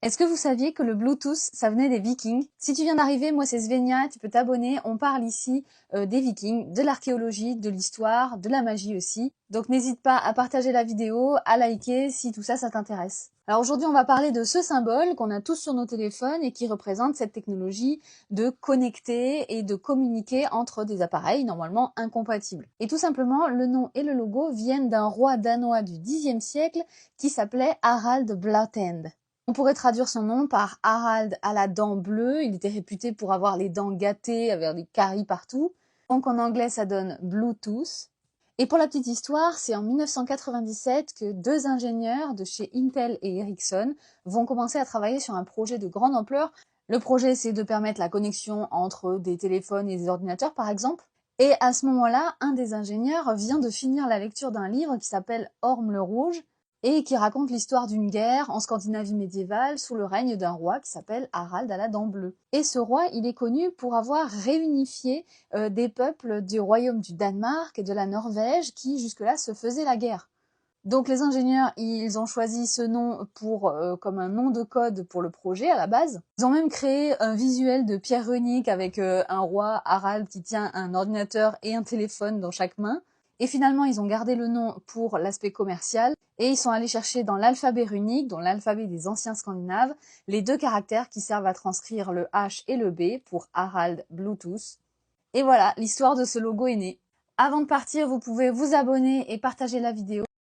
Est-ce que vous saviez que le Bluetooth, ça venait des Vikings? Si tu viens d'arriver, moi c'est Svenja, tu peux t'abonner. On parle ici des Vikings, de l'archéologie, de l'histoire, de la magie aussi. Donc n'hésite pas à partager la vidéo, à liker si tout ça, ça t'intéresse. Alors aujourd'hui, on va parler de ce symbole qu'on a tous sur nos téléphones et qui représente cette technologie de connecter et de communiquer entre des appareils normalement incompatibles. Et tout simplement, le nom et le logo viennent d'un roi danois du Xe siècle qui s'appelait Harald Blåtand. On pourrait traduire son nom par Harald à la dent bleue. Il était réputé pour avoir les dents gâtées, avec des caries partout. Donc en anglais, ça donne Bluetooth. Et pour la petite histoire, c'est en 1997 que deux ingénieurs de chez Intel et Ericsson vont commencer à travailler sur un projet de grande ampleur. Le projet, c'est de permettre la connexion entre des téléphones et des ordinateurs, par exemple. Et à ce moment-là, un des ingénieurs vient de finir la lecture d'un livre qui s'appelle Orm le Rouge, et qui raconte l'histoire d'une guerre en Scandinavie médiévale sous le règne d'un roi qui s'appelle Harald à la dent bleue. Et ce roi, il est connu pour avoir réunifié des peuples du royaume du Danemark et de la Norvège qui jusque-là se faisaient la guerre. Donc les ingénieurs, ils ont choisi ce nom comme un nom de code pour le projet à la base. Ils ont même créé un visuel de pierre runique avec un roi Harald qui tient un ordinateur et un téléphone dans chaque main. Et finalement, ils ont gardé le nom pour l'aspect commercial et ils sont allés chercher dans l'alphabet runique, dans l'alphabet des anciens Scandinaves, les deux caractères qui servent à transcrire le H et le B pour Harald Bluetooth. Et voilà, l'histoire de ce logo est née. Avant de partir, vous pouvez vous abonner et partager la vidéo.